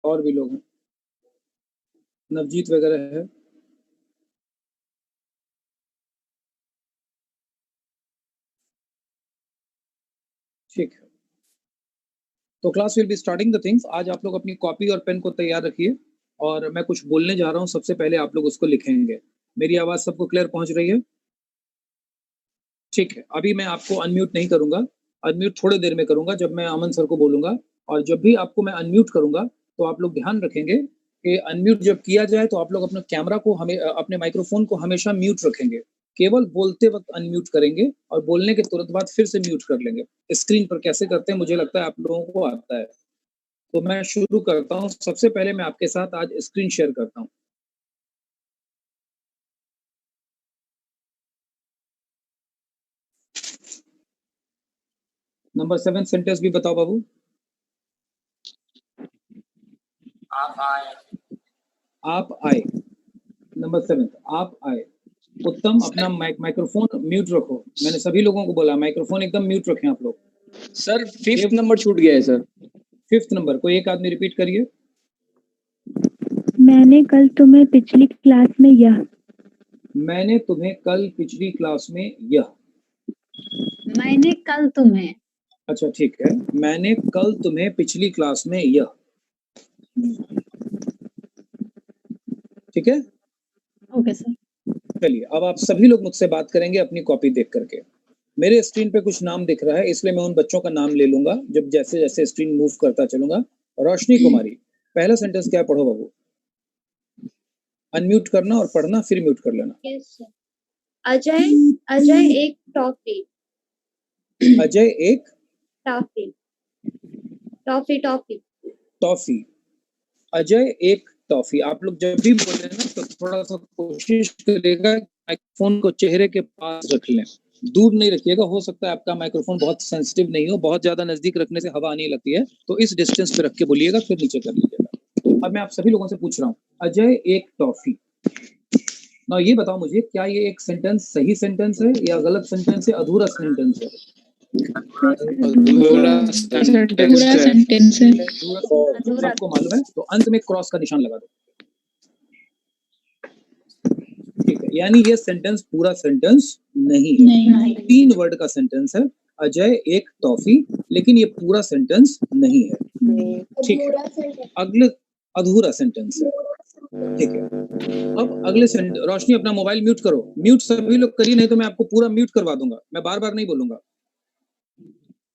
और भी लोग हैं, नवजीत वगैरह है। ठीक है, तो class will be starting the things. आज आप लोग अपनी कॉपी और पेन को तैयार रखिए और मैं कुछ बोलने जा रहा हूँ, सबसे पहले आप लोग उसको लिखेंगे। मेरी आवाज सबको क्लियर पहुंच रही है? ठीक है, अभी मैं आपको अनम्यूट नहीं करूंगा, अनम्यूट थोड़ी देर में करूंगा जब मैं अमन सर को बोलूंगा। और जब भी आपको मैं अनम्यूट करूंगा तो आप लोग ध्यान रखेंगे कि अनम्यूट जब किया जाए तो आप लोग अपने कैमरा को अपने माइक्रोफोन को हमेशा म्यूट रखेंगे। केवल बोलते वक्त अनम्यूट करेंगे और बोलने के तुरंत बाद फिर से म्यूट कर लेंगे। स्क्रीन पर कैसे करते हैं मुझे लगता है आप लोगों को आता है। तो मैं शुरू करता हूँ। सबसे पहले मैं आपके साथ आज स्क्रीन शेयर करता हूँ। नंबर 7 सेंटेंस भी बताओ बाबू। आप आए। नंबर 7 आप आए। उत्तम, अपना माइक्रोफोन म्यूट रखो। मैंने सभी लोगों को बोला माइक्रोफोन एकदम म्यूट रखें आप लोग। सर 5th नंबर छूट गया है सर। 5th नंबर कोई एक आदमी रिपीट करिए। मैंने कल तुम्हें पिछली क्लास में यह। मैंने तुम्हें कल पिछली क्लास में यह। मैंने कल तुम्हें। अच्छा ठीक है, मैंने कल तुम्हें पिछली क्लास में यह। ठीक है, ओके सर। चलिए अब आप सभी लोग मुझसे बात करेंगे अपनी कॉपी देख करके। मेरे स्क्रीन पे कुछ नाम दिख रहा है इसलिए मैं उन बच्चों का नाम ले लूंगा जब जैसे जैसे स्क्रीन मूव करता चलूंगा। रोशनी कुमारी, पहला सेंटेंस क्या पढ़ो बाबू। अनम्यूट करना और पढ़ना फिर म्यूट कर लेना। Yes sir. अजय एक टॉफी। अजय एक toffee. Toffee toffee toffee. Ajay एक टॉफी। आप लोग जब भी बोले ना तो थोड़ा सा कोशिश करिएगा माइक्रोफोन को चेहरे के पास रख लें, दूर नहीं रखिएगा। हो सकता है आपका माइक्रोफोन बहुत सेंसिटिव नहीं हो, बहुत ज्यादा नजदीक रखने से हवा आने लगती है, तो इस डिस्टेंस पे रख के बोलिएगा फिर नीचे कर लीजिएगा। अब मैं आप सभी लोगों से पूछ रहा हूँ, अजय एक टॉफी। ना ये बताओ मुझे, क्या ये एक सेंटेंस सही सेंटेंस है या गलत सेंटेंस है, अधूरा सेंटेंस है? पूरा सेंटेंस है। सबको मालूम है तो अंत में क्रॉस का निशान लगा दो। ठीक है, यानी ये सेंटेंस पूरा सेंटेंस नहीं है। नहीं। 3 वर्ड का सेंटेंस है, अजय एक टॉफी, लेकिन ये पूरा सेंटेंस नहीं है। ठीक है, अगले अधूरा सेंटेंस है। ठीक है, अब अगले सेंटेंस। रोशनी अपना मोबाइल म्यूट करो। म्यूट सभी लोग करिए, नहीं तो मैं आपको पूरा म्यूट करवा दूंगा। मैं बार बार नहीं बोलूंगा।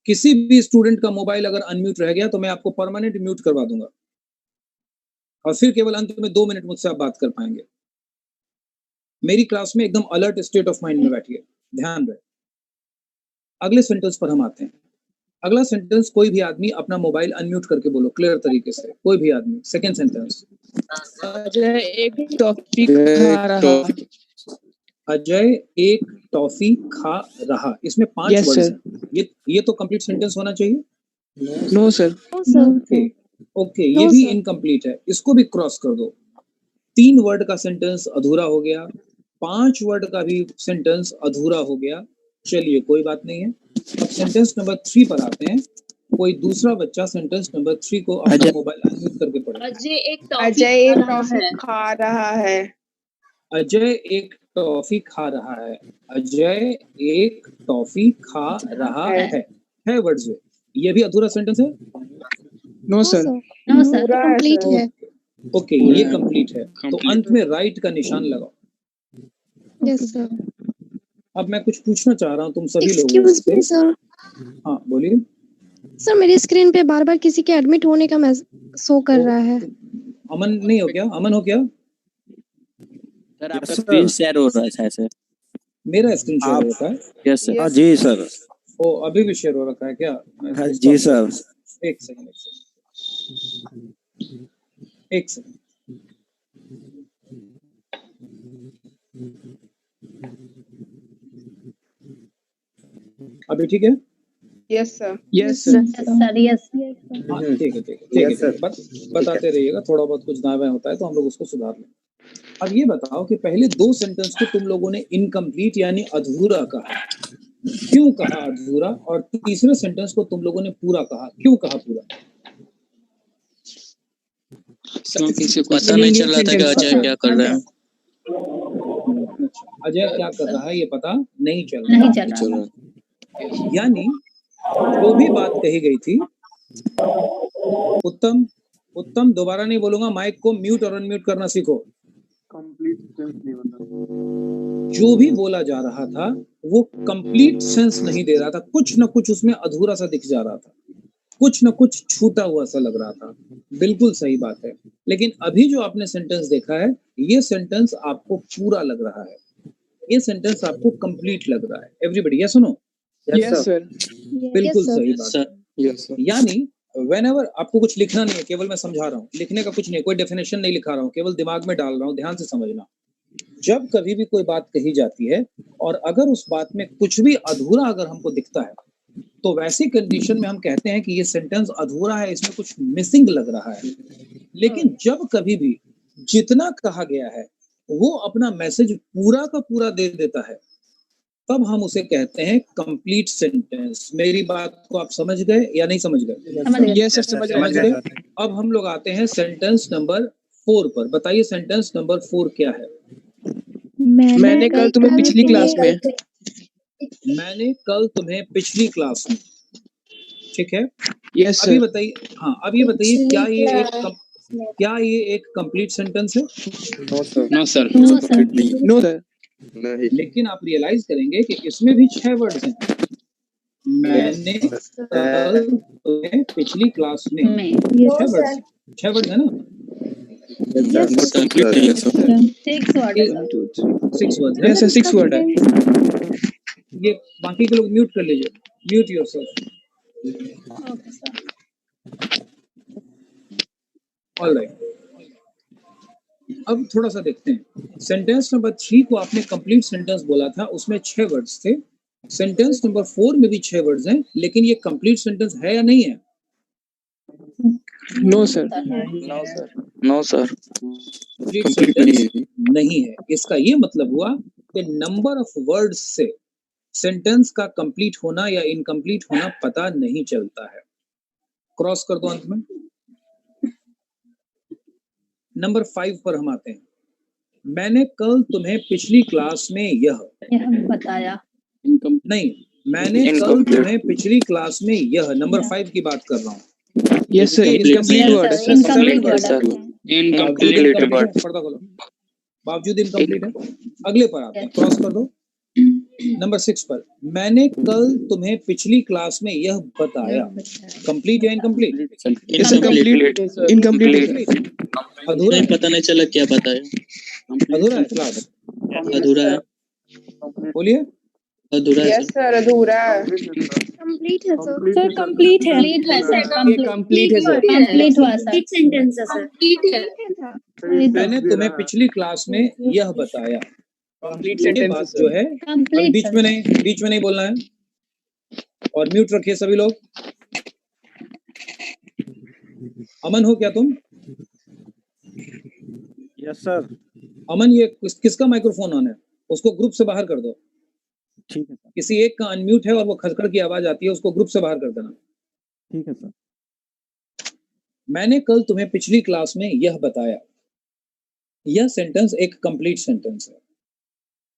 किसी भी स्टूडेंट का मोबाइल अगर अनम्यूट रह गया तो मैं आपको परमानेंट म्यूट करवा दूंगा और फिर केवल अंत में 2 मिनट मुझसे आप बात कर पाएंगे। मेरी क्लास में एकदम अलर्ट स्टेट ऑफ माइंड में बैठिए, ध्यान रहे। अगले सेंटेंस पर हम आते हैं। अगला सेंटेंस, कोई भी आदमी अपना मोबाइल अनम्यूट करके बोलो क्लियर तरीके से, कोई भी आदमी। सेकंड सेंटेंस, अजय एक टॉफी खा रहा। अजय एक टॉफी खा रहा। इसमें 5 वर्ड्स हैं। ये तो कंप्लीट सेंटेंस होना चाहिए। No sir. ओके, ये भी इनकम्प्लीट है, इसको भी क्रॉस कर दो। 3 वर्ड का सेंटेंस अधूरा हो गया, 5 वर्ड का भी सेंटेंस अधूरा हो गया। चलिए कोई बात नहीं है। अब सेंटेंस नंबर 3 पर आते हैं। कोई दूसरा बच्चा सेंटेंस नंबर 3 को अपना मोबाइल अनम्यूट करके पढ़े। अजय एक टॉफी खा रहा है। अजय एक टॉफी खा रहा है। अजय एक टॉफी खा रहा है वर्ड्स में। ये भी अधूरा सेंटेंस है। No sir. No sir, complete है। ओके, ये कंप्लीट है, तो अंत में राइट का निशान लगाओ। Yes sir. अब मैं कुछ पूछना चाह रहा हूँ तुम सभी लोगों एक्सक्यूज मी से। सर। हाँ बोलिए। सर मेरी स्क्रीन पे बार बार किसी के एडमिट होने का शो कर रहा है। अमन नहीं हो क्या? अमन हो क्या? सर आपका स्क्रीन शेयर हो रहा है शायद से। मेरा स्क्रीन शेयर हो रखा है? Yes sir. जी सर। ओ अभी भी शेयर हो रखा है क्या? हाँ जी सर। एक सेकंड। अभी ठीक है? Yes sir. Yes sir. Yes ठीक है। बताते रहिएगा, थोड़ा बहुत कुछ दाएं बाएं होता है तो हम लोग उसको सुधार लें। अब ये बताओ कि पहले 2 सेंटेंस को तुम लोगों ने इनकम्प्लीट यानी अधूरा कहा, क्यों कहा अधूरा? और तीसरे सेंटेंस को तुम लोगों ने पूरा कहा, क्यों कहा पूरा? किसी को पता नहीं चल रहा था कि अजय क्या कर रहा है। अजय क्या कर रहा है ये पता नहीं चल नहीं रहा। चल रहा था। यानी जो भी बात कही गई थी, उत्तम दोबारा नहीं बोलूंगा, माइक को म्यूट और अनम्यूट करना सीखो। जो भी बोला जा रहा था वो कंप्लीट सेंस नहीं दे रहा था, कुछ ना कुछ उसमें अधूरा सा दिख जा रहा था, कुछ ना कुछ छूटा हुआ सा लग रहा था। बिल्कुल सही बात है, लेकिन अभी जो आपने सेंटेंस देखा है ये सेंटेंस आपको पूरा लग रहा है, ये सेंटेंस आपको कंप्लीट लग रहा है। Everybody yes no? Yes sir. बिल्कुल Yes, sir. सही बात है। यानी whenever आपको कुछ लिखना नहीं है, केवल मैं समझा रहा हूँ, लिखने का कुछ नहीं, कोई डेफिनेशन नहीं लिखा रहा हूँ, केवल दिमाग में डाल रहा हूँ, ध्यान से समझना। जब कभी भी कोई बात कही जाती है और अगर उस बात में कुछ भी अधूरा अगर हमको दिखता है तो वैसी कंडीशन में हम कहते हैं कि ये सेंटेंस अधूरा है, इसमें कुछ मिसिंग लग रहा है। लेकिन जब कभी भी जितना कहा गया है वो अपना मैसेज पूरा का पूरा दे देता है तब हम उसे कहते हैं कंप्लीट सेंटेंस। मेरी बात को आप समझ गए या नहीं समझ गए? समझ गए। यस सर, समझ समझ गए। गए। अब हम लोग आते हैं सेंटेंस नंबर 4 पर। बताइए सेंटेंस नंबर 4 क्या है? मैंने कल तुम्हें पिछली क्लास में मैंने कल तुम्हें पिछली क्लास में, ठीक है? यस अब ये सर। बताइए, हाँ अब ये बताइए क्या ये एक कंप्लीट सेंटेंस है? No sir. No sir. No sir. लेकिन आप रियलाइज करेंगे कि इसमें भी 6 वर्ड्स हैं। मैंने कल तुम्हें पिछली क्लास में, में 6 वर्ड्स है ना? कंप्लीट नहीं है सर। 6 वर्ड है सर। 6 वर्ड्स है। यस सर, 6 वर्ड है। ये बाकी के लोग म्यूट कर लीजिए, mute yourself. Okay sir. Alright, अब थोड़ा सा देखते हैं। सेंटेंस नंबर 3 को आपने कंप्लीट सेंटेंस बोला था, उसमें 6 वर्ड्स थे। सेंटेंस नंबर 4 में भी 6 वर्ड्स हैं, लेकिन ये कंप्लीट सेंटेंस है या नहीं है? No sir. No sir. Complete sentence नहीं है। इसका ये मतलब हुआ कि नंबर ऑफ वर्ड्स से सेंटेंस का कंप्लीट होना या इनकम्प्लीट होना पता नहीं चलता है। क्रॉस कर दो अंत में। नंबर 5 पर हम आते हैं। मैंने कल तुम्हें पिछली क्लास में यह बताया। नहीं, मैंने कल तुम्हें पिछली क्लास में यह, नंबर 5 की बात कर रहा हूँ। यस सर, इनकम्प्लीट वर्ड है सर। इनकम्प्लीट वर्ड है। Incomplete word. पर्दा खोलो। बावजूद इनकम्प्लीट है। अगले पर आते हैं, क्रॉस कर दो। नंबर 6 पर, मैंने कल तुम्हें पिछली क्लास में यह बताया। कंप्लीट या इनकम्प्लीट? इनकम्प्लीट। इनकम्प्लीट। अधूरा है। पता नहीं चला क्या बताया। अधूरा है क्लास। अधूरा है। बोलिए। अधूरा है यस सर, अधूरा है। कंप्लीट है सर। सर कंप्लीट है। कंप्लीट है सर। कंप्लीट है सर। कंप्लीट हुआ सर। कंप्लीट सेंटेंस है सर। मैंने तुम्हें पिछली क्लास में यह बताया। कंप्लीट ये सेंटेंस बात जो है कंप्लीट बीच में नहीं बोलना है। और म्यूट रखिए सभी लोग। अमन हो क्या तुम? Yes sir. अमन, ये किसका माइक्रोफोन ऑन है? उसको ग्रुप से बाहर कर दो। ठीक है सर। किसी एक का अनम्यूट है और वो खड़खड़ की आवाज आती है, उसको ग्रुप से बाहर कर देना। ठीक है सर। मैंने कल तुम्हें पिछली क्लास में यह बताया। यह सेंटेंस एक कंप्लीट सेंटेंस है,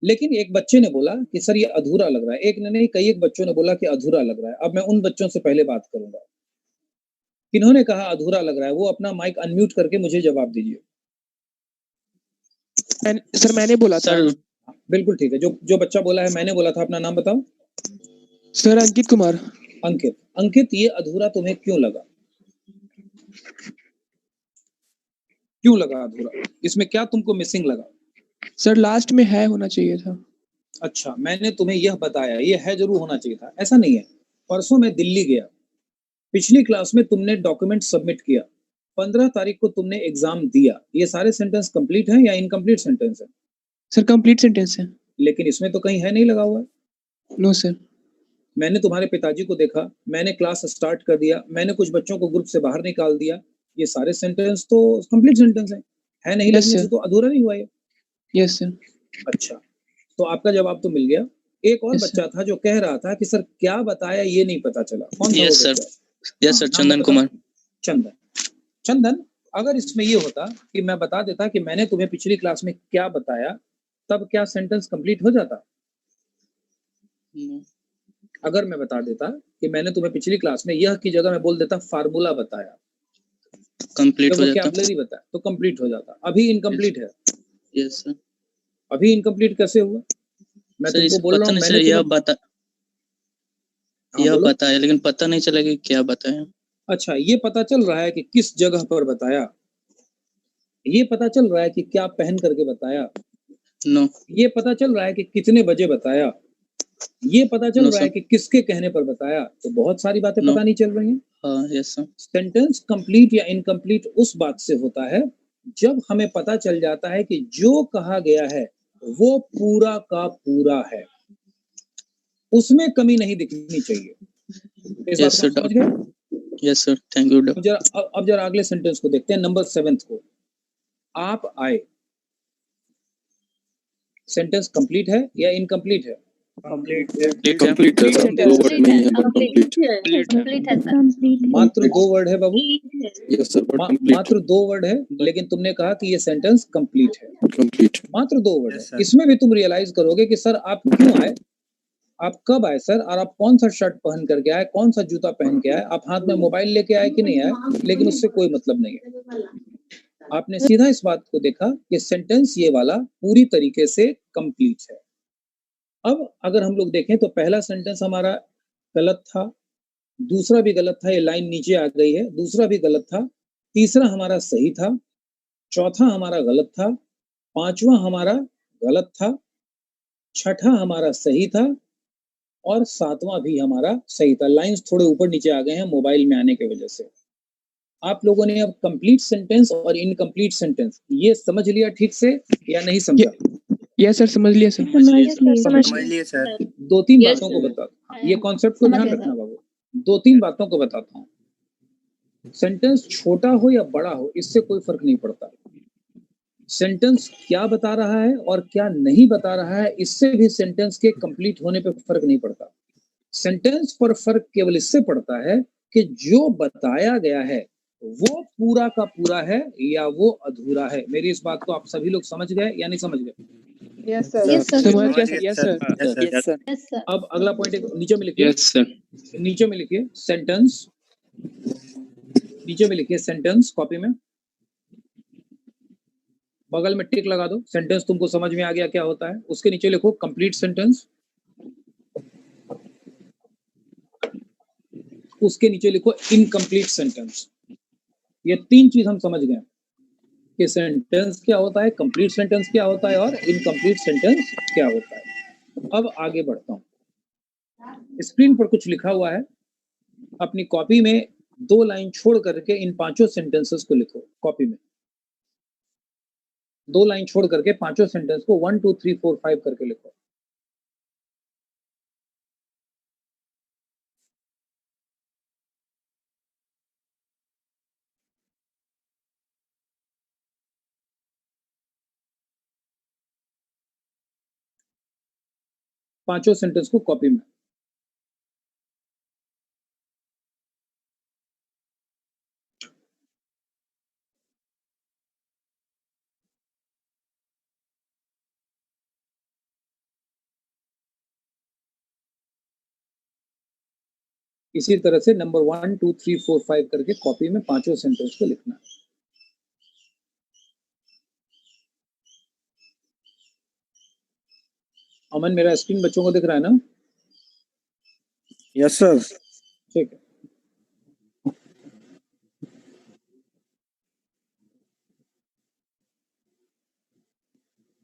लेकिन एक बच्चे ने बोला कि सर ये अधूरा लग रहा है। एक ने नहीं, कई एक बच्चों ने बोला कि अधूरा लग रहा है। अब मैं उन बच्चों से पहले बात करूंगा किन्होंने कहा अधूरा लग रहा है। वो अपना माइक अनम्यूट करके मुझे जवाब दीजिए। सर मैंने बोला था। सर बिल्कुल ठीक है। जो बच्चा बोला है मैंने बोला था, अपना नाम बताओ। सर अंकित कुमार। अंकित, ये अधूरा तुम्हें क्यों लगा? क्यों लगा अधूरा? इसमें क्या तुमको मिसिंग लगा? सर लास्ट में है होना चाहिए था। अच्छा, मैंने तुम्हें यह बताया, ये है जरूर होना चाहिए था। ऐसा नहीं है। परसों मैं दिल्ली गया, पिछली क्लास में तुमने डॉक्यूमेंट सबमिट किया, 15 तारीख को तुमने एग्जाम दिया। ये सारे सेंटेंस कंप्लीट हैं या इनकम्प्लीट सेंटेंस है? सर कंप्लीट सेंटेंस है। लेकिन इसमें तो कहीं है नहीं लगा हुआ है। No sir. मैंने तुम्हारे पिताजी को देखा, मैंने क्लास स्टार्ट कर दिया, मैंने कुछ बच्चों को ग्रुप से बाहर निकाल दिया। ये सारे सेंटेंस तो कंप्लीट सेंटेंस है नहीं Yes, लगने से sir. तो अधूरा नहीं हुआ ये। Yes sir. अच्छा, तो आपका जवाब तो मिल गया। एक और Yes, बच्चा था जो कह रहा था कि सर क्या बताया ये नहीं पता चला। कौन था वो यस सर। बच्चा? यस सर, नाम चंदन बताओ। कुमार। चंदन, अगर इसमें ये होता कि मैं बता देता कि मैंने तुम्हें पिछली क्लास में क्या बताया, तब क्या सेंटेंस कंप्लीट हो जाता? अगर मैं बता देता कि मैंने तुम्हें पिछली क्लास में यह की जगह मैं बोल देता फार्मूला बताया, कंप्लीट जब हो जाता। वोकैबुलरी बताया तो कंप्लीट हो जाता। अभी इनकम्प्लीट है। Yes sir. अभी इनकम्प्लीट कैसे हुआ? मैं सर तुमको इसे बोल रहा पता हूँ नहीं मैंने सर, यह तुम्हें बोलो। बताया लेकिन पता नहीं चला कि क्या बताया। अच्छा, ये पता चल रहा है कि किस जगह पर बताया, ये पता चल रहा है कि क्या पहन करके बताया, नो ये पता चल रहा है कि कितने बजे बताया, ये पता चल नो रहा है सर। कि किसके कहने पर बताया। तो बहुत सारी बातें नो। पता नहीं चल रही हैं। हाँ यस सर। सेंटेंस कंप्लीट या इनकम्प्लीट उस बात से होता है जब हमें पता चल जाता है कि जो कहा गया है वो पूरा का पूरा है, उसमें कमी नहीं दिखनी चाहिए। इस बात यस को सर समझ गए? यस सर, थैंक यू अब जरा अगले सेंटेंस को देखते हैं, नंबर 7 को। आप आए, सेंटेंस कंप्लीट है या इनकम्प्लीट है? कंप्लीट है कंप्लीट है सर। मात्र 2 वर्ड है बाबू। यस सर, बट मात्र 2 वर्ड है, लेकिन तुमने कहा कि ये सेंटेंस कंप्लीट है। कंप्लीट। मात्र 2 वर्ड Yes, है। sir. इसमें भी तुम रियलाइज करोगे कि सर आप क्यों आए, आप कब आए सर, और आप कौन सा शर्ट पहन करके आए, कौन सा जूता पहन के आए, आप हाथ में मोबाइल लेके आए कि नहीं आए, लेकिन उससे कोई मतलब नहीं है। आपने सीधा इस बात को देखा कि सेंटेंस ये वाला पूरी तरीके से कंप्लीट है। अब अगर हम लोग देखें तो पहला सेंटेंस हमारा गलत था, दूसरा भी गलत था, ये लाइन नीचे आ गई है, दूसरा भी गलत था, तीसरा हमारा सही था, चौथा हमारा गलत था, पांचवा हमारा गलत था, छठा हमारा सही था, और सातवां भी हमारा सही था। लाइंस थोड़े ऊपर नीचे आ गए हैं मोबाइल में आने की वजह से। आप लोगों ने अब कंप्लीट सेंटेंस और इनकम्प्लीट सेंटेंस ये समझ लिया ठीक से या नहीं समझा? यस सर, समझ लिया सर। समझ लिए सर। 2-3 Yes, बातों को sir. बता, ये कॉन्सेप्ट को समझ ध्यान गया, रखना बाबू। 2-3 बातों को बताता हूँ। सेंटेंस छोटा हो या बड़ा हो इससे कोई फर्क नहीं पड़ता। सेंटेंस क्या बता रहा है और क्या नहीं बता रहा है इससे भी सेंटेंस के कंप्लीट होने पे फर्क नहीं पड़ता। सेंटेंस पर फर्क केवल इससे पड़ता है कि जो बताया गया है वो पूरा का पूरा है या वो अधूरा है। मेरी इस बात को आप सभी लोग समझ गए या नहीं समझ गए? Yes sir. Yes, sir. समझ गया sir. Yes sir. Yes sir. Yes, sir. अब अगला पॉइंट नीचे में लिखिए। Yes sir. नीचे में लिखिए सेंटेंस, नीचे में लिखिए सेंटेंस कॉपी में, बगल में टिक लगा दो। सेंटेंस तुमको समझ में आ गया क्या होता है। उसके नीचे लिखो कंप्लीट सेंटेंस, उसके नीचे लिखो इनकम्प्लीट सेंटेंस। ये 3 चीज हम समझ गए कि सेंटेंस क्या होता है, कंप्लीट सेंटेंस क्या होता है और इनकम्प्लीट सेंटेंस क्या होता है। अब आगे बढ़ता हूं। स्क्रीन पर कुछ लिखा हुआ है, अपनी कॉपी में 2 लाइन छोड़ करके इन 5 सेंटेंसेस को लिखो। कॉपी में 2 लाइन छोड़ करके 5 सेंटेंस को 1 2 3 4 5 करके लिखो। पांचों सेंटेंस को कॉपी में। इसी तरह से नंबर 1 2 3 4 5 करके कॉपी में 5 सेंटेंस को लिखना है। अमन, मेरा स्क्रीन बच्चों को दिख रहा है ना? Yes sir. ठीक है।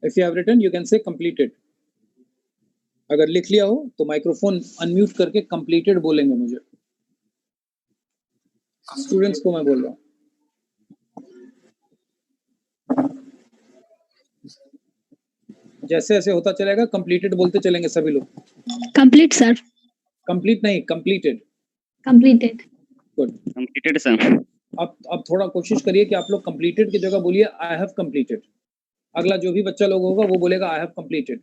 If you have written, you can say completed. अगर लिख लिया हो तो माइक्रोफोन अनम्यूट करके कंप्लीटेड बोलेंगे मुझे। स्टूडेंट्स को मैं बोल रहा हूँ। जैसे जैसे होता चलेगा कंप्लीटेड बोलते चलेंगे सभी लोग। Complete, sir. कंप्लीट नहीं, completed. Completed. Good. Completed sir. अब थोड़ा कोशिश करिए कि आप लोग कंप्लीटेड की जगह बोलिए आई हैव कंप्लीटेड। अगला जो भी बच्चा लोग होगा वो बोलेगा I have completed.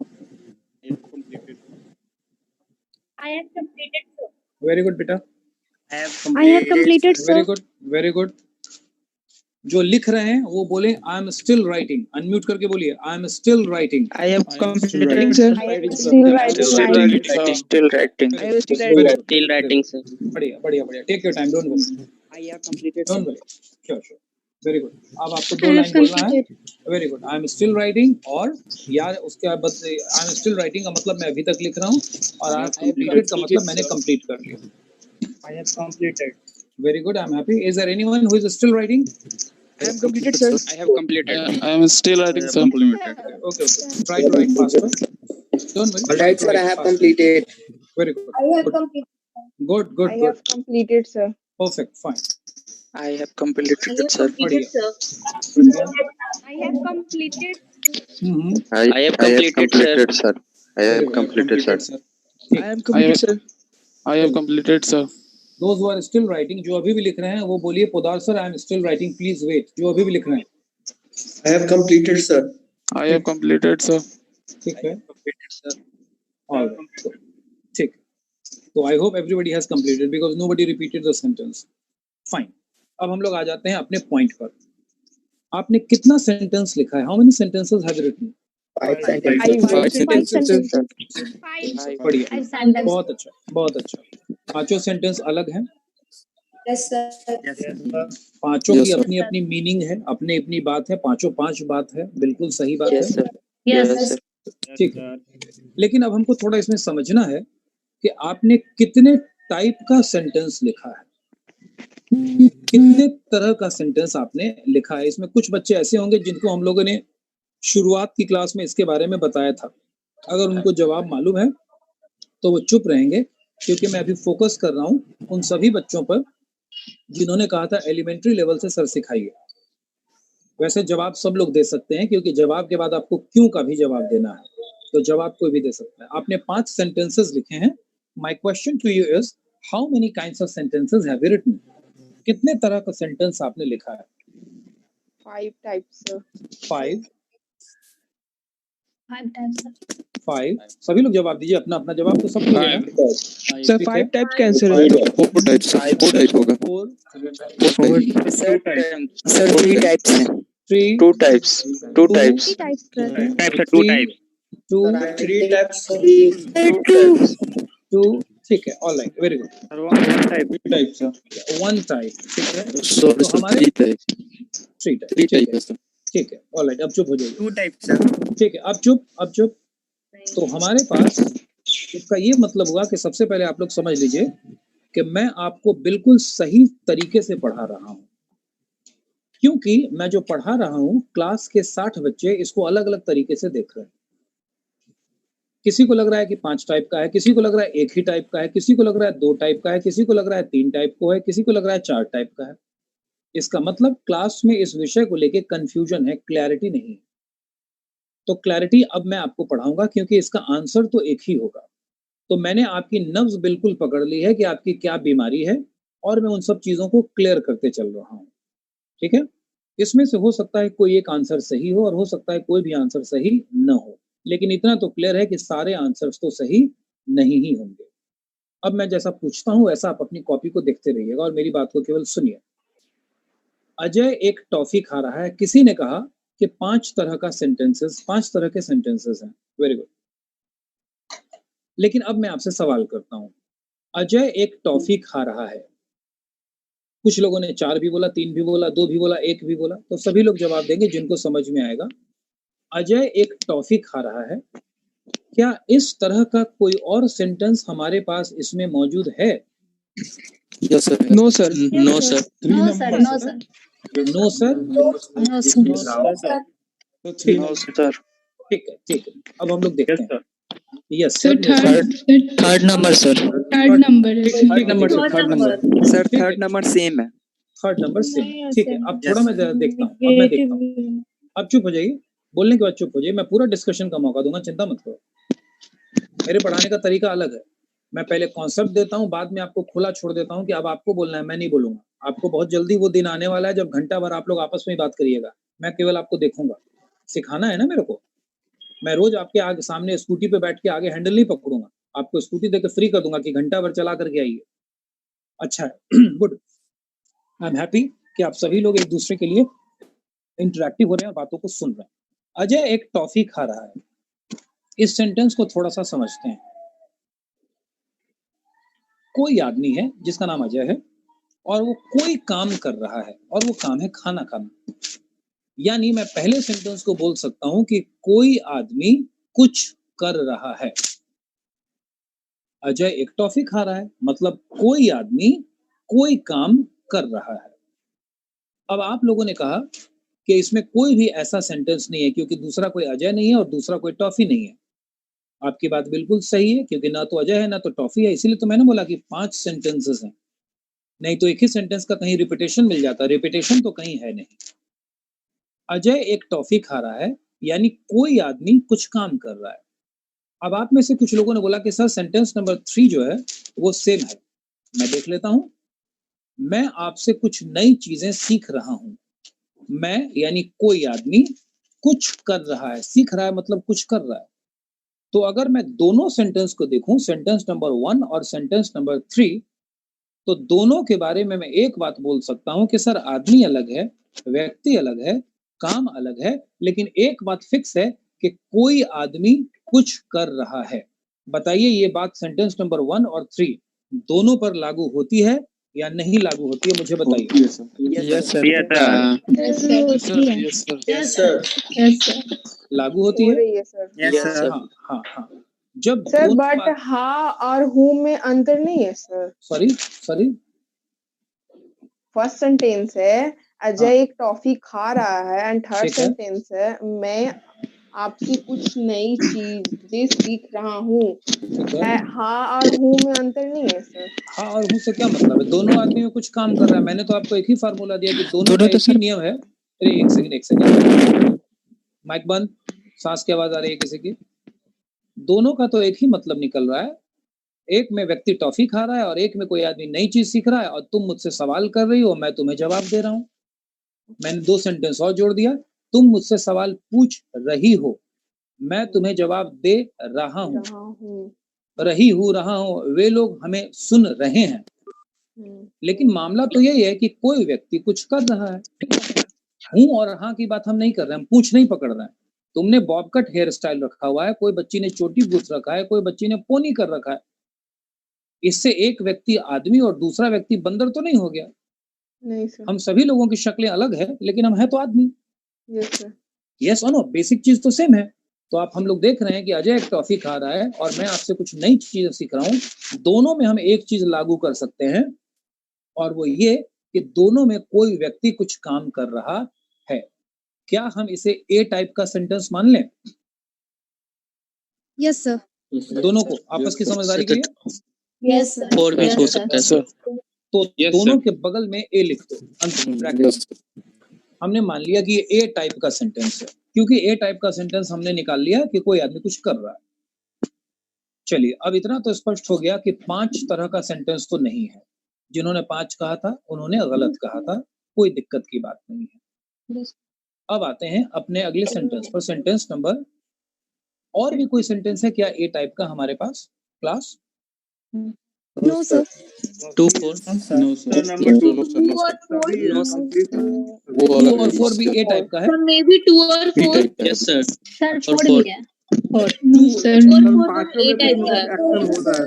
I have completed, sir. Very good बेटा, I have completed, very sir. Good, very good. जो लिख रहे हैं वो बोले आई एम स्टिल राइटिंग, अनम्यूट करके बोलिए आई am still writing. I have completed, sir. sir. Still writing. Still writing. I have still Very writing. good. Still writing, sir. बढ़िया बढ़िया बढ़िया, take your time, don't worry, I have completed, don't sir. Worry, sure sure, very good. अब आपको I दो have line बोलना है, completed. Very good, I am still writing, और यार उसके बाद आई एम स्टिल राइटिंग का मतलब मैं अभी तक लिख रहा हूँ, और आई हैव कंप्लीटेड का मतलब मैंने कंप्लीट कर लिया। I have completed. Very good, I am happy. Is there anyone who is still writing? I have completed, sir. I have completed. I am still writing, sir. Okay, try to write faster, don't worry. All right, sir. I have completed. Very good, I have completed. good, good, I good, have completed, sir. perfect, fine, I have completed, I have sir. completed, sir. बढ़िया। I have completed. I have completed, sir. I Very have good, completed, sir. I am completed, sir. I have completed, sir. Those who are still writing, जो अभी भी लिख रहे हैं वो बोलिए Podar sir I am still writing, please wait, जो अभी भी लिख रहे हैं। I have completed, sir. I have completed, sir. ठीक है, all right, ठीक, तो I hope everybody has completed because nobody repeated the sentence. Fine, अब हम लोग आ जाते हैं अपने पॉइंट पर। आपने कितना सेंटेंस लिखा है? How many sentences have you written? 5 I sentences. wrote 5 sentences. Five. बढ़िया, Five sentences. बहुत अच्छा, बहुत अच्छा। पांचों सेंटेंस अलग हैं, Yes, sir. पांचों Yes, की sir. अपनी अपनी मीनिंग है, अपनी अपनी बात है, पांचों पांच बात है, बिल्कुल सही बात Yes, है, sir. Yes, Yes, sir. sir. ठीक है। लेकिन अब हमको थोड़ा इसमें समझना है कि आपने कितने टाइप का सेंटेंस लिखा है, कितने तरह का सेंटेंस आपने लिखा है। इसमें कुछ बच्चे ऐसे होंगे जिनको हम लोगों ने शुरुआत की क्लास में इसके बारे में बताया था, अगर उनको जवाब मालूम है तो वो चुप रहेंगे, क्योंकि मैं अभी फोकस कर रहा हूँ उन सभी बच्चों पर जिन्होंने कहा था एलिमेंट्री लेवल से सर सिखाइए। वैसे जवाब सब लोग दे सकते हैं, क्योंकि जवाब के बाद आपको क्यों का भी जवाब देना है, तो जवाब कोई भी दे सकता है। आपने 5 सेंटेंसेस लिखे हैं। My question to you is how many kinds of sentences have you written? कितने तरह का सेंटेंस आपने लिखा है? 5 types, sir. 5 Five times, sir. 5 सभी लोग जवाब दीजिए, अपना अपना जवाब तो सबको देना। Sir, 5 types का answer है। 4 types. 4 type होगा. 4 Sir, 3 types. 3 2 types. 2 types. 3 types, sir. Types are 2 types. 2 3 types. 2 ठीक है, all right, very good. 1 type, ठीक है, So, तो sir, हमारे 3 types. 3 टाइप, 3 ठीक type है, है, sir. ठीक है, ऑल राइट, अब चुप हो जाइए, 2 types, sir. ठीक है, अब चुप। तो हमारे पास इसका ये मतलब हुआ कि सबसे पहले आप लोग समझ लीजिए कि मैं आपको बिल्कुल सही तरीके से पढ़ा रहा हूँ, क्योंकि मैं जो पढ़ा रहा हूँ क्लास के 60 बच्चे इसको अलग अलग तरीके से देख रहे हैं। किसी को लग रहा है कि 5 टाइप का है, किसी को लग रहा है 1 ही टाइप का है, किसी को लग रहा है 2 टाइप का है, किसी को लग रहा है 3 टाइप को है, किसी को लग रहा है 4 टाइप का है। इसका मतलब क्लास में इस विषय को लेके कंफ्यूजन है, क्लैरिटी नहीं है। तो क्लैरिटी अब मैं आपको पढ़ाऊंगा, क्योंकि इसका आंसर तो एक ही होगा। तो मैंने आपकी नब्ज बिल्कुल पकड़ ली है कि आपकी क्या बीमारी है, और मैं उन सब चीजों को क्लियर करते चल रहा हूँ, ठीक है। इसमें से हो सकता है कोई एक आंसर सही हो, और हो सकता है कोई भी आंसर सही न हो, लेकिन इतना तो क्लियर है कि सारे आंसर्स तो सही नहीं ही होंगे। अब मैं जैसा पूछता हूँ वैसा आप अपनी कॉपी को देखते रहिएगा और मेरी बात को केवल सुनिए। अजय एक टॉफी खा रहा है। किसी ने कहा कि 5 तरह के सेंटेंसेस हैं। Very good. लेकिन अब मैं आपसे सवाल करता हूं, अजय एक टॉफी खा रहा है। कुछ लोगों ने 4 भी बोला, 3 भी बोला, 2 भी बोला, 1 भी बोला, तो सभी लोग जवाब देंगे जिनको समझ में आएगा। अजय एक टॉफी खा रहा है। क्या इस तरह का कोई और सेंटेंस हमारे पास इसमें मौजूद है? Yes, sir. No, sir. No, sir. No, sir. No, sir. No sir, No, sir. तो 3 No, sir. ठीक है। अब हम लोग देखते हैं। Yes Sir, sir, Third number, sir. third number है sir. Third number, sir. Third number. Sir, third number same है. थर्ड नंबर से, ठीक है। अब थोड़ा मैं देखता हूँ, अब मैं देखता हूँ। अब चुप हो जाइए, बोलने के बाद चुप हो जाइए, मैं पूरा डिस्कशन का मौका दूंगा, चिंता मत करो। मेरे पढ़ाने का तरीका अलग है। मैं पहले कॉन्सेप्ट देता हूँ, बाद में आपको खुला छोड़ देता हूँ कि अब आपको बोलना है, मैं नहीं बोलूंगा। आपको बहुत जल्दी वो दिन आने वाला है जब घंटा भर आप लोग आपस में ही बात करिएगा, मैं केवल आपको देखूंगा। सिखाना है ना मेरे को। मैं रोज आपके आगे सामने स्कूटी पे बैठ के आगे हैंडल नहीं पकड़ूंगा, आपको स्कूटी देकर फ्री कर दूंगा कि घंटा भर चला करके आइए। अच्छा है, गुड। आई एम हैप्पी कि आप सभी लोग एक दूसरे के लिए इंटरेक्टिव हो रहे हैं और बातों को सुन रहे हैं। अजय एक टॉफी खा रहा है। इस सेंटेंस को थोड़ा सा समझते हैं। कोई आदमी है जिसका नाम अजय है और वो कोई काम कर रहा है और वो काम है खाना खाना। यानी मैं पहले सेंटेंस को बोल सकता हूं कि कोई आदमी कुछ कर रहा है। अजय एक टॉफी खा रहा है, मतलब कोई आदमी कोई काम कर रहा है। अब आप लोगों ने कहा कि इसमें कोई भी ऐसा सेंटेंस नहीं है क्योंकि दूसरा कोई अजय नहीं है और दूसरा कोई टॉफी नहीं है। आपकी बात बिल्कुल सही है क्योंकि ना तो अजय है ना तो टॉफी है, इसीलिए तो मैंने बोला कि 5 सेंटेंसेस हैं। नहीं तो एक ही सेंटेंस का कहीं रिपीटेशन मिल जाता, रिपीटेशन तो कहीं है नहीं। अजय एक टॉफी खा रहा है यानी कोई आदमी कुछ काम कर रहा है। अब आप में से कुछ लोगों ने बोला कि सर सेंटेंस नंबर 3 जो है वो सेम है। मैं देख लेता हूं। मैं आपसे कुछ नई चीजें सीख रहा हूं। मैं यानी कोई आदमी कुछ कर रहा है, सीख रहा है मतलब कुछ कर रहा है। तो अगर मैं दोनों सेंटेंस को देखूं, सेंटेंस नंबर 1 और सेंटेंस नंबर 3, तो दोनों के बारे में मैं एक बात बोल सकता हूं कि सर आदमी अलग है, व्यक्ति अलग है, काम अलग है, लेकिन एक बात फिक्स है कि कोई आदमी कुछ कर रहा है। बताइए ये बात सेंटेंस नंबर 1 और 3 दोनों पर लागू होती है या नहीं लागू होती है, मुझे बताइए। Yes sir. Yes sir. Yes sir. Yes sir. Yes sir. लागू होती हो है। रही है सर। Yes sir. हाँ हाँ हाँ। जब सर दोनों बट बात, हाँ और हूँ में अंतर नहीं है सर। सॉरी फर्स्ट सेंटेंस है हाँ, अजय एक टॉफी खा रहा है एंड थर्ड ठीक है। सेंटेंस है मैं आपसे कुछ नई चीजें सीख रहा हूँ। ठीक है। हाँ और हूँ में अंतर नहीं है सर। हाँ और हूँ से क्या मतलब है? दोनों आदमी में कुछ काम कर रहा है। मैंने तो आपको एक ही फार्मूला दिया कि दोनों का दोनों तो एक ही सर नियम है। अरे एक सेकंड, माइक बंद, सांस की आवाज आ रही है किसी की। दोनों का तो एक ही मतलब निकल रहा है। एक में व्यक्ति टॉफी खा रहा है और एक में कोई आदमी नई चीज सीख रहा है और तुम मुझसे सवाल कर रही हो, मैं तुम्हें जवाब दे रहा हूँ। मैंने 2 सेंटेंस और जोड़ दिया। तुम मुझसे सवाल पूछ रही हो, मैं तुम्हें जवाब दे रहा हूँ। रहा हूँ, वे लोग हमें सुन रहे हैं। लेकिन मामला तो यही है कि कोई व्यक्ति कुछ कर रहा है। हूँ और हाँ की बात हम नहीं कर रहे हैं, हम पूछ नहीं पकड़ रहे हैं। तुमने बॉब कट हेयर स्टाइल रखा हुआ है, कोई बच्ची ने चोटी पूछ रखा है, कोई बच्ची ने पोनी कर रखा है। इससे एक व्यक्ति आदमी और दूसरा व्यक्ति बंदर तो नहीं हो गया। नहीं सर। हम सभी लोगों की शक्लें अलग है लेकिन हम हैं तो आदमी। Yes sir. यस और नो, बेसिक चीज तो सेम है। तो आप हम लोग देख रहे हैं कि अजय एक टॉफी खा रहा है और मैं आपसे कुछ नई चीजें सीख रहा हूँ। दोनों में हम एक चीज लागू कर सकते हैं और वो ये कि दोनों में कोई व्यक्ति कुछ काम कर रहा है। क्या हम इसे ए टाइप का सेंटेंस मान लें? Yes sir. दोनों को आपस की समझदारी के लिए Yes sir. और भी हो Yes सकता है sir. सर। तो Yes, दोनों sir. के बगल में ए लिख दो, अंत ब्रैकेट। हमने मान लिया कि ये ए टाइप का सेंटेंस है क्योंकि ए टाइप का सेंटेंस हमने निकाल लिया कि कोई आदमी कुछ कर रहा है। चलिए अब इतना तो स्पष्ट हो गया कि 5 तरह का सेंटेंस तो नहीं है। जिन्होंने 5 कहा था उन्होंने गलत कहा था, कोई दिक्कत की बात नहीं है। अब आते हैं अपने अगले सेंटेंस पर, सेंटेंस नंबर। और भी कोई सेंटेंस है क्या ए टाइप का हमारे पास class? No sir. 2 4 No sir. Number 2 No sir. वो 2 अलग और है 4 भी ए टाइप का है। मे बी 2 और बी 4. टाइप का है। Yes sir. सर और 4 four. भी है. No sir. 4 4 8 टाइप का है.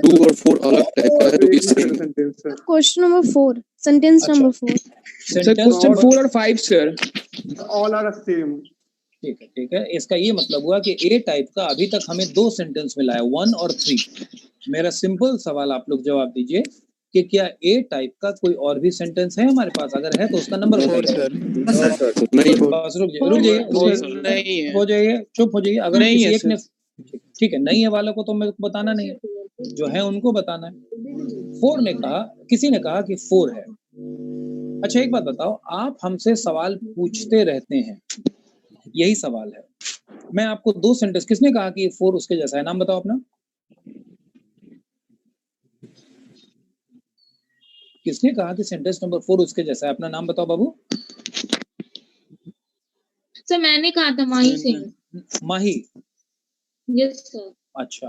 2 और 4 अलग टाइप का है जो कि सेम है। क्वेश्चन नंबर 4, सेंटेंस अच्छा। Number 4। Sir sentence question number 4 और 5 सर। all are same. ठीक है। इसका ये मतलब हुआ कि ए टाइप का अभी तक हमें 2 सेंटेंस मिला है, 1 और 3। मेरा सिंपल सवाल आप लोग जवाब दीजिए कि क्या ए टाइप का कोई और भी सेंटेंस है हमारे पास? अगर है तो उसका नंबर बताइए। नहीं बस रुक जाइए, हो जाइए, चुप हो जाइए। अगर नहीं किसी है एक ने, ठीक है, नहीं है वालों को तो मेरे को बताना नहीं है, जो है उनको बताना है। 4 ने कहा, किसी ने कहा कि 4 है। अच्छा एक बात बताओ, आप हमसे सवाल पूछते रहते हैं, यही सवाल है। मैं आपको 2 सेंटेंस, किसने कहा कि 4 उसके जैसा है? नाम बताओ अपना। किसने कहा कि सेंटेंस नंबर 4 उसके जैसा है? अपना नाम बताओ बाबू। सर मैंने कहा था माही सिंह. माही। Yes sir. अच्छा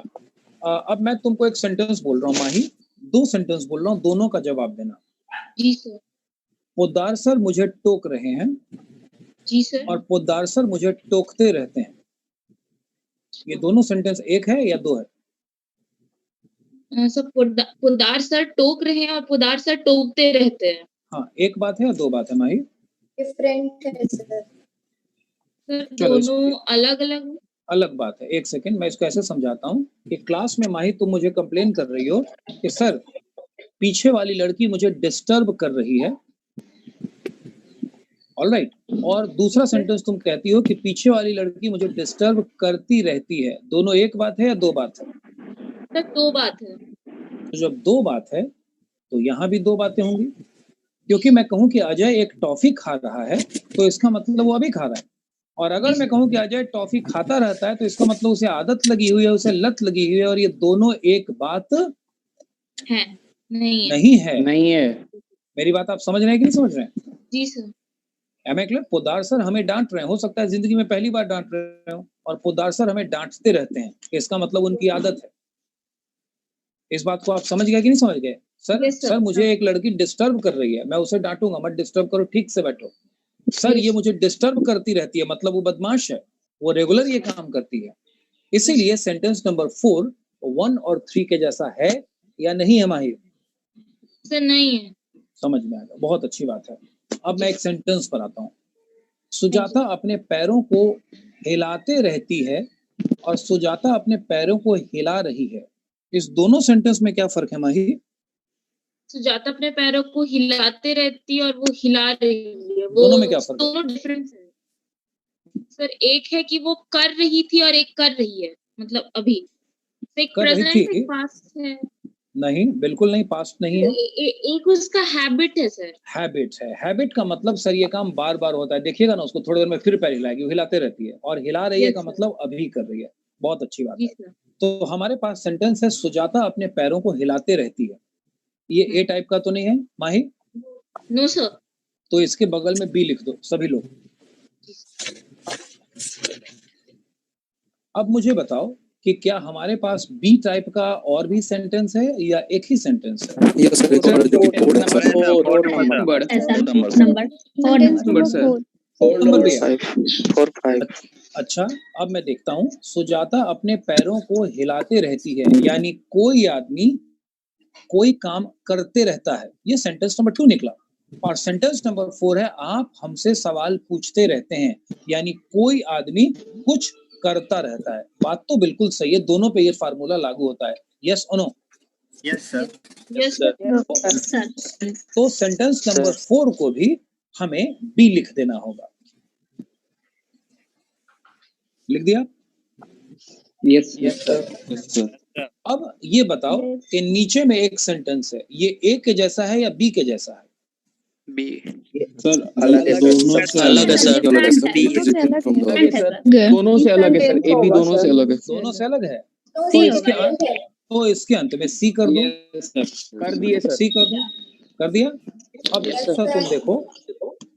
अब मैं तुमको एक सेंटेंस बोल रहा हूँ माही, 2 सेंटेंस बोल रहा हूँ, दोनों का जवाब देना। जी सर. पोद्दार सर मुझे टोक रहे हैं जी सर। और पोद्दार सर मुझे टोकते रहते हैं, ये दोनों सेंटेंस एक है या दो है? सर पोद्दार सर टोक रहे हैं और पोद्दार सर टोकते रहते हैं। हाँ, एक बात है या दो बात है माही? डिफरेंट है सर। सर चलो, दोनों अलग अलग अलग बात है। एक सेकंड, मैं इसको ऐसे समझाता हूँ कि क्लास में माही तुम मुझे कंप्लेन कर रही हो कि सर पीछे वाली लड़की मुझे डिस्टर्ब कर रही है, ऑलराइट, और दूसरा सेंटेंस तुम कहती हो कि पीछे वाली लड़की मुझे डिस्टर्ब करती रहती है। दोनों एक बात है या दो बात है? सर दो बात है। तो जब दो बात है तो यहाँ भी दो बातें होंगी, क्योंकि मैं कहूँ कि अजय एक टॉफी खा रहा है तो इसका मतलब वो अभी खा रहा है, और अगर मैं कहूँ कि अजय टॉफी खाता रहता है तो इसका मतलब उसे आदत लगी हुई है, उसे लत लगी हुई है, और ये दोनों एक बात है नहीं है। नहीं है। नहीं है। मेरी बात आप समझ रहे हैं कि नहीं समझ रहे हैं? जी sir. Am I clear? Poddar sir हमें डांट रहे हैं, हो सकता है जिंदगी में पहली बार डांट रहे हो, और पोद्दार सर हमें डांटते रहते हैं, इसका मतलब उनकी आदत है। इस बात को आप समझ गए कि नहीं समझ गए? Sir Yes, sir. सर मुझे एक लड़की डिस्टर्ब कर रही है, मैं उसे डांटूंगा मत डिस्टर्ब करो, ठीक से बैठो। सर ये मुझे डिस्टर्ब करती रहती है, मतलब वो बदमाश है, वो रेगुलर ये काम करती है। इसीलिए सेंटेंस नंबर 4 1 और 3 के जैसा है या नहीं है माहिर? सर नहीं है। समझ में आ गया, बहुत अच्छी बात है। अब मैं एक सेंटेंस पर आता हूँ। सुजाता अपने पैरों को हिलाते रहती है और सुजाता अपने पैरों को हिला रही है, इस दोनों सेंटेंस में क्या फर्क है माही? सुजाता अपने पैरों को हिलाते रहती है और वो हिला रही है, वो दोनों में क्या फर्क है? दोनों डिफरेंस है सर। एक है कि वो कर रही थी और एक कर रही है, मतलब अभी। एक कर रही प्रेजेंट थी? एक पास्ट है। नहीं, बिल्कुल नहीं, पास्ट नहीं है। एक उसका हैबिट है सर। हैबिट है। हैबिट का मतलब सर ये काम बार बार होता है, देखिएगा ना उसको थोड़ी देर में फिर पैर हिलाएगी, वो हिलाते रहती है, और हिला रही है Yes, का sir. मतलब अभी कर रही है। बहुत अच्छी बात जी है। सर। तो हमारे पास सेंटेंस है सुजाता अपने पैरों को हिलाते रहती है, ये ए टाइप का तो नहीं है माही? No sir. तो इसके बगल में बी लिख दो सभी लोग। अब मुझे बताओ कि क्या हमारे पास बी टाइप का और भी सेंटेंस है या एक ही सेंटेंस है? यस सर, एक और जो कि फोर है sir. Number number 4 number sir. 4 number भी है। 4 5 अच्छा, अब मैं देखता हूँ। सुजाता अपने पैरों को हिलाते रहती है, यानी कोई आदमी कोई काम करते रहता है, ये सेंटेंस नंबर 2 निकला। और सेंटेंस नंबर 4 है आप हमसे सवाल पूछते रहते हैं, यानी कोई आदमी कुछ करता रहता है। बात तो बिल्कुल सही है, दोनों पे ये फार्मूला लागू होता है। यस और नो? Yes sir. तो सेंटेंस नंबर 4 को भी हमें बी लिख देना होगा। लिख दिया? Yes sir. अब ये बताओ कि नीचे में एक सेंटेंस है, ये ए के जैसा है या बी के जैसा है? बी सर अलग है, दोनों से अलग है सर। दोनों से अलग है। दोनों से अलग है सर, ए बी दोनों से अलग है। दोनों से अलग है। तो इसके अंत में सी कर दो। कर दिए सर। सी कर दो। कर दिया? अब सर तुम देखो,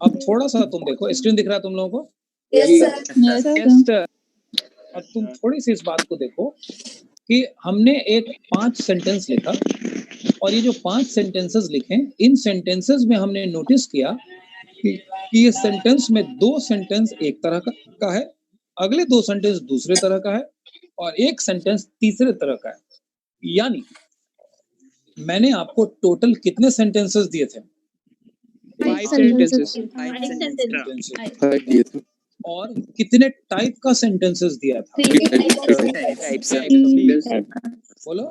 अब थोड़ा सा तुम देखो, स्क्रीन दिख रहा है तुम लोगों को? Yes sir. अब तुम थोड़ी सी इस बात को देखो कि हमने एक 5 सेंटेंस लिखा, और ये जो 5 सेंटेंसेस लिखे, इन सेंटेंसेस में हमने नोटिस किया कि ये सेंटेंस में 2 सेंटेंस एक तरह का है, अगले 2 सेंटेंस दूसरे तरह का है, और एक सेंटेंस तीसरे तरह का है। यानी मैंने आपको टोटल कितने सेंटेंसेस दिए थे? 5 सेंटेंसेस। और कितने टाइप का सेंटेंसेस दिया था? बोलो।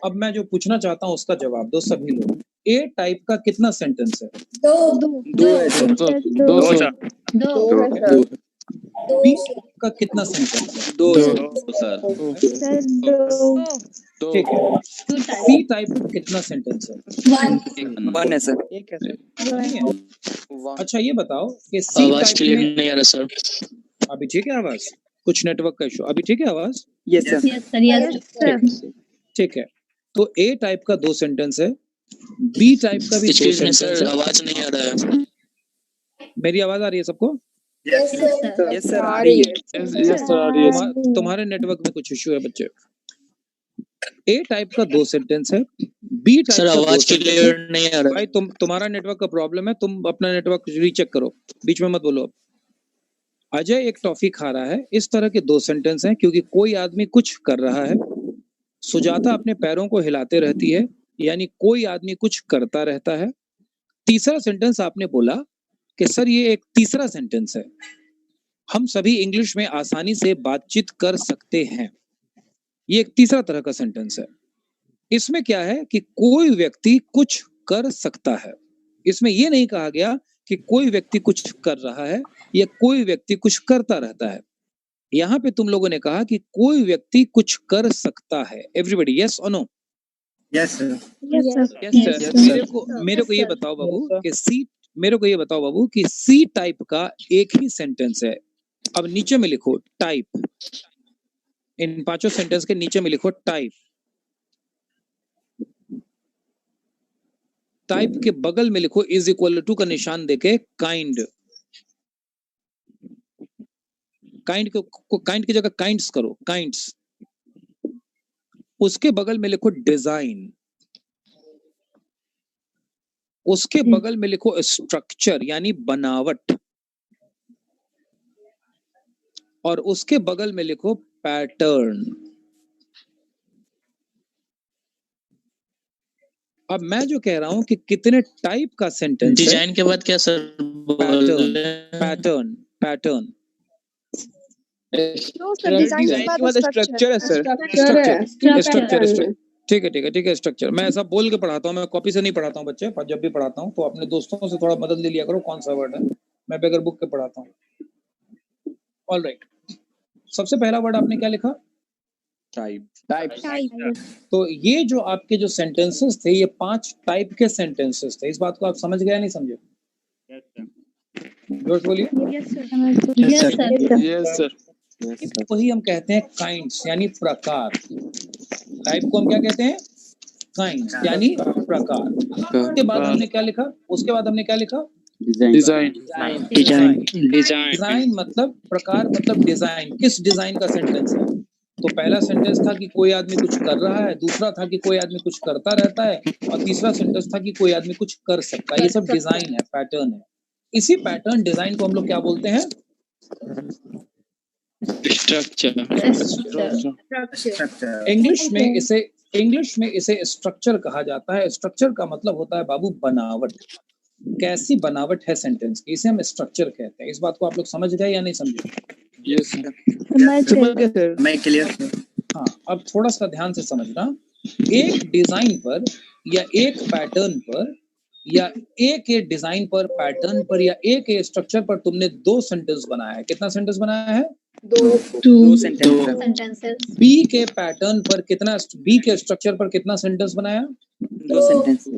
अब मैं जो पूछना चाहता हूँ उसका जवाब दो सभी लोग। ए टाइप का कितना सेंटेंस है? दो है सर। दो। बी का कितना सेंटेंस है? 2 सर। ठीक है। सी टाइप का कितना सेंटेंस है? 1 है सर। नहीं है। अच्छा ये बताओ कि सी आवाज टाइप क्लियर में नहीं आ रहा सर। अभी ठीक है आवाज? कुछ नेटवर्क का इशू। अभी ठीक है आवाज? Yes sir. ठीक है। तो ए टाइप का 2 सेंटेंस है, बी टाइप का भी 2 सेंटेंस सर है। आवाज नहीं आ रहा है। मेरी आवाज आ रही है सबको? यस सर आ रही है। यस सर आ रही है। तुम्हारे नेटवर्क में कुछ इशू है बच्चे। ए टाइप का 2 सेंटेंस है, बी टाइप सर का 2 आवाज सेंटेंस क्लियर है। नहीं आ रहा। भाई तुम्हारा नेटवर्क का प्रॉब्लम है, तुम अपना नेटवर्क रीचेक करो, बीच में मत बोलो। अब अजय एक टॉफी खा रहा है, इस तरह के 2 सेंटेंस हैं, क्योंकि कोई आदमी कुछ कर रहा है। सुजाता अपने पैरों को हिलाते रहती है, यानी कोई आदमी कुछ करता रहता है। तीसरा सेंटेंस आपने बोला कि सर ये एक तीसरा सेंटेंस है, हम सभी इंग्लिश में आसानी से बातचीत कर सकते हैं। ये एक तीसरा तरह का सेंटेंस है। इसमें क्या है कि कोई व्यक्ति कुछ कर सकता है। इसमें यह नहीं कहा गया कि कोई व्यक्ति कुछ कर रहा है या कोई व्यक्ति कुछ करता रहता है। यहाँ पे तुम लोगों ने कहा कि कोई व्यक्ति कुछ कर सकता है। एवरीबॉडी यस और no? Yes, sir. Yes, sir. Yes, sir. मेरे को ये बताओ बाबू कि सी टाइप का एक ही सेंटेंस है। अब नीचे में लिखो टाइप, इन 5 सेंटेंस के नीचे में लिखो टाइप। टाइप के बगल में लिखो इज इक्वल टू का निशान देके काइंड। काइंड की जगह काइंड्स करो, काइंड्स। उसके बगल में लिखो डिजाइन, उसके बगल में लिखो स्ट्रक्चर यानी बनावट, और उसके बगल में लिखो पैटर्न। अब मैं जो कह रहा हूं कि कितने टाइप का सेंटेंस है। डिजाइन के बाद क्या sir? Pattern. No, sir. Design के बाद स्ट्रक्चर है सर। स्ट्रक्चर ठीक है स्ट्रक्चर। मैं ऐसा बोल के पढ़ाता हूँ, मैं कॉपी से नहीं पढ़ाता हूँ बच्चे, पर जब भी पढ़ाता हूँ तो अपने दोस्तों से थोड़ा मदद ले लिया करो कौन सा वर्ड है, मैं बगैर बुक के पढ़ाता हूँ। ऑलराइट, सबसे पहला वर्ड आपने क्या लिखा? टाइप। तो ये जो आपके जो सेंटेंसेस थे, ये 5 टाइप के सेंटेंसेस थे। इस बात को आप समझ गए या नहीं समझे? जोश बोलिए। Yes sir. वही हम कहते हैं काइंड्स यानी प्रकार। टाइप को हम क्या कहते हैं? काइंड्स यानी प्रकार। उसके बाद हमने क्या लिखा? डिजाइन मतलब प्रकार मतलब डिजाइन। किस डिजाइन का सेंटेंस है? तो पहला सेंटेंस था कि कोई आदमी कुछ कर रहा है, दूसरा था कि कोई आदमी कुछ करता रहता है, और तीसरा सेंटेंस था कि कोई आदमी कुछ कर सकता है। ये सब डिजाइन है, पैटर्न है। इसी पैटर्न डिजाइन को हम लोग क्या बोलते हैं? स्ट्रक्चर। इंग्लिश में इसे स्ट्रक्चर कहा जाता है। स्ट्रक्चर का मतलब होता है बाबू बनावट। कैसी बनावट है सेंटेंस की, इसे हम स्ट्रक्चर कहते हैं। इस बात को आप लोग समझ गए या नहीं समझे? Yes sir. मैं क्लियर। हाँ, अब थोड़ा सा ध्यान से समझना। एक डिजाइन पर या एक पैटर्न पर या एक डिजाइन पर, पैटर्न पर या एक स्ट्रक्चर पर तुमने 2 सेंटेंस बनाया है। कितना सेंटेंस बनाया है? 2 सेंटेंसेस। बी के पैटर्न पर कितना, बी के स्ट्रक्चर पर कितना सेंटेंस बनाया? 2 सेंटेंस।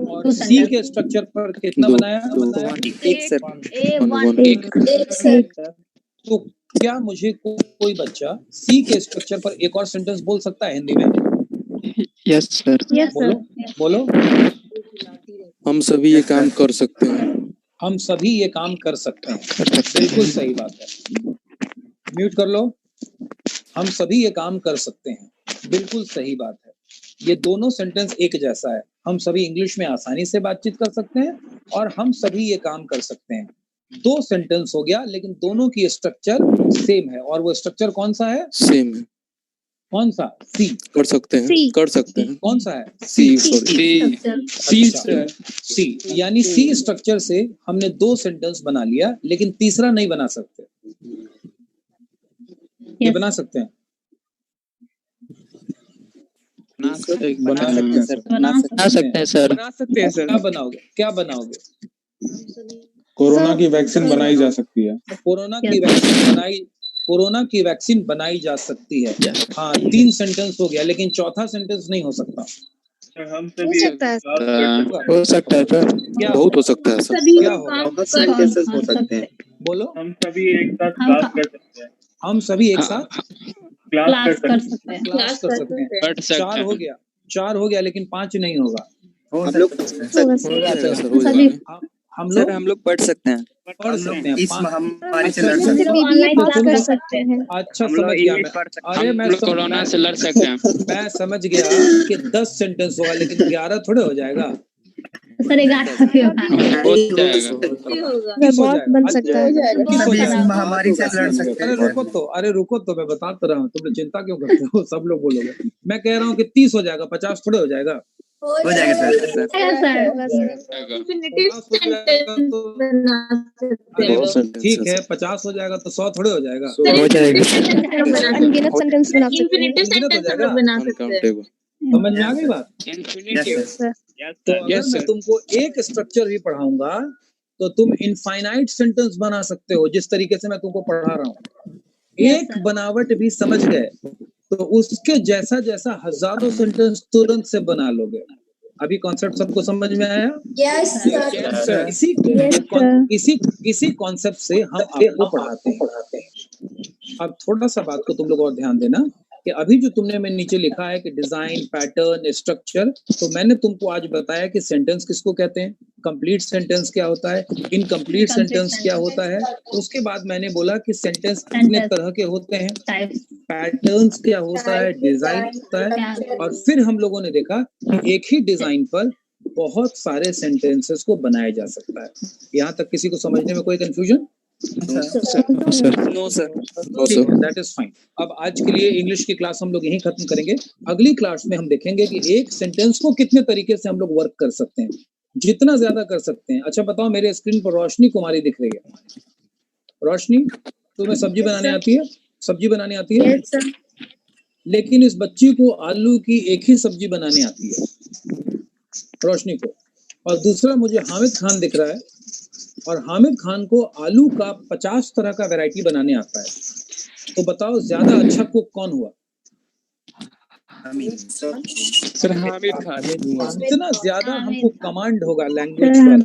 और सी के स्ट्रक्चर पर कितना बनाया? एक सर। तो क्या मुझे कोई बच्चा सी के स्ट्रक्चर पर एक और सेंटेंस बोल सकता है हिंदी में? Yes sir. बोलो। हम सभी ये काम कर सकते हैं। हम सभी ये काम कर सकते हैं। बिल्कुल सही बात है। म्यूट कर लो। हम सभी ये काम कर सकते हैं, बिल्कुल सही बात है। ये दोनों सेंटेंस एक जैसा है। हम सभी इंग्लिश में आसानी से बातचीत कर सकते हैं और हम सभी ये काम कर सकते हैं। 2 सेंटेंस हो गया, लेकिन दोनों की स्ट्रक्चर सेम है। और वो स्ट्रक्चर कौन सा है? सेम है। कौन सा? सी। कर सकते हैं। कर सकते हैं। कौन सा है? सी। सी यानी सी स्ट्रक्चर से हमने 2 सेंटेंस बना लिया, लेकिन तीसरा नहीं बना सकते। ये बना सकते हैं? बना सकते हैं सर। क्या बनाओगे? कोरोना की वैक्सीन बनाई जा सकती है। कोरोना की वैक्सीन बनाई जा सकती है। हाँ, 3 सेंटेंस हो गया, लेकिन चौथा सेंटेंस नहीं हो सकता। हम हो सकता है। हो सकता है सर। बहुत हो सकता है सर। क्या होगा? सेंटेंसेस हो सकते हैं। बोलो। हम सभी एक साथ क्लास कर सकते हैं। हम सभी एक साथ क्लास कर सकते हैं। क्लास कर सकते हैं। 4 हो गया, लेकिन 5 नहीं होगा। हम लोग हो जाएगा सर, हो जाएगा। हम सर लोग हम लोग पढ़ सकते हैं। पढ़ सकते हैं। इस महामारी से लड़ अच्छा, सकते हैं। बीबीए तो पास तुम कर सकते हैं। अच्छा हम लोग समझ गया इंग्लिश मैं। पढ़ सकते अरे हम मैं लोग कोरोना से लड़ सकते हैं। मैं समझ गया कि 10 सेंटेंस होगा, लेकिन 11 थोड़े हो जाएगा। सर 11 भी होगा। हो जाएगा। होगा। 30 हो बहुत जाएगा। बन सकता है। 30 हो सभी इस जाएगा। महामारी से लड़ सकते अरे हैं। रुको तो मैं बता तो रहा हूँ, तुम लोग चिंता क्यों करते हो? सब लोग बोलोगे। मैं कह रहा हूँ कि 30 हो जाएगा, 50 थोड़े हो जाएगा। हो जाएगा सर। इंफिनिटिव 50 हो जाएगा सेंटेंस तो बना सकते हैं लोग। ठीक है, 50 हो जाएगा तो 100 थोड़े हो जाएगा। हो जाएगा। अनगिनत सेंटेंस बना सकते हैं। इंफिनिटिव अनगिनत हो सेंटेंस हम जाएगा। लोग बना सकते हैं। अनकाउंटेबल। समझ में आ गई बात? इन्फिनिटिव। सर तो अगर मैं तुमको एक स्ट्रक्चर भी पढ़ाऊंगा तो तुम इनफाइनाइट सेंटेंस बना सकते हो, जिस तरीके से मैं तुमको पढ़ा रहा हूँ। एक बनावट भी समझ गए तो उसके जैसा जैसा हजारों सेंटेंस तुरंत से बना लोगे। अभी कॉन्सेप्ट सबको समझ में आया? Yes, sir. इसी कॉन्सेप्ट से हम आपको पढ़ाते हैं। अब थोड़ा सा बात को तुम लोग और ध्यान देना कि अभी जो तुमने में नीचे लिखा है कि डिजाइन, पैटर्न, स्ट्रक्चर, तो मैंने तुमको आज बताया कि सेंटेंस किसको कहते हैं, कंप्लीट सेंटेंस क्या होता है, इनकम्प्लीट सेंटेंस क्या होता है। उसके बाद मैंने बोला कि सेंटेंस कितने तरह के होते हैं, पैटर्न्स क्या होता है, डिजाइन होता है, और फिर हम लोगों ने देखा कि एक ही डिजाइन पर बहुत सारे सेंटेंसेस को बनाया जा सकता है। यहाँ तक किसी को समझने में कोई कंफ्यूजन? No sir. ठीक है, दैट इज फाइन। अब आज के लिए इंग्लिश की क्लास हम लोग यहीं खत्म करेंगे। अगली क्लास में हम देखेंगे कि एक सेंटेंस को कितने तरीके से हम लोग वर्क कर सकते हैं, जितना ज्यादा कर सकते हैं। अच्छा बताओ, मेरे स्क्रीन पर रोशनी कुमारी दिख रही है। रोशनी, तुम्हें सब्जी बनाने आती है? सब्जी बनाने आती है? लेकिन इस बच्ची को आलू की एक ही सब्जी बनाने आती है, रोशनी को। और दूसरा मुझे हामिद खान दिख रहा है, और हामिद खान को आलू का 50 तरह का वैरायटी बनाने आता है। तो बताओ ज्यादा अच्छा कुक कौन हुआ? सर हामिद खान। जितना ज्यादा हमको कमांड होगा लैंग्वेज पर,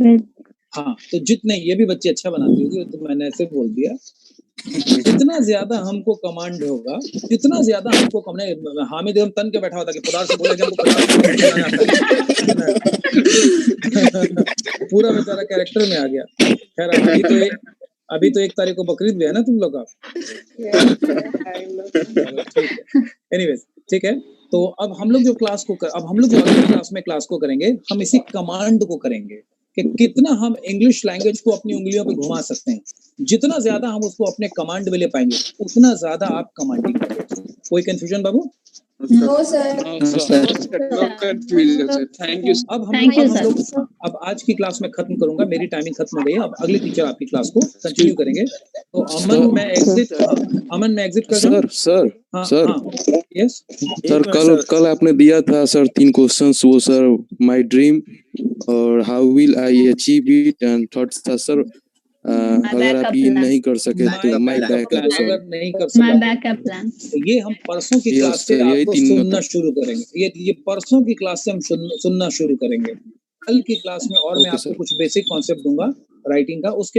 हाँ, तो जितने ये भी बच्चे अच्छा बनाती होगी, तो मैंने ऐसे बोल दिया, जितना ज्यादा हमको कमांड होगा, जितना ज्यादा हमको हामिद एकदम तन के बैठा होता कि पुरार से बोले कि हमको 50 बनाना आता है। पूरा बेचारा कैरेक्टर में आ गया। खैर अभी तो 1 तारीख को बकरीद भी है ना तुम लोग का। एनीवेज, ठीक है। तो अब हम लोग जो अगली क्लास में क्लास को करेंगे, हम इसी कमांड को करेंगे कि कितना हम इंग्लिश लैंग्वेज को अपनी उंगलियों पे घुमा सकते हैं। जितना ज्यादा हम उसको अपने कमांड में ले पाएंगे, उतना ज्यादा आप कमांडिंग करोगे। कोई कंफ्यूजन बाबू? No, sir. No confusion sir. Thank you. अब आज की क्लास में खत्म करूंगा, मेरी टाइमिंग खत्म हो गई है। अब अगले टीचर आपकी क्लास को कंटिन्यू करेंगे। तो अमन मैं एग्जिट कर दूं? सर यस सर, कल आपने दिया था सर 3 क्वेश्चंस, वो सर माय ड्रीम और how will I achieve it, and third था सर अगर आप ये नहीं कर सके तो माय बैकअप अगर नहीं कर सके, ये हम परसों की क्लास से आपको सुनना शुरू करेंगे। ये परसों की क्लास से हम सुनना शुरू करेंगे। कल की क्लास में और मैं आपको कुछ बेसिक कॉन्सेप्ट दूंगा राइटिंग का, उसके बाद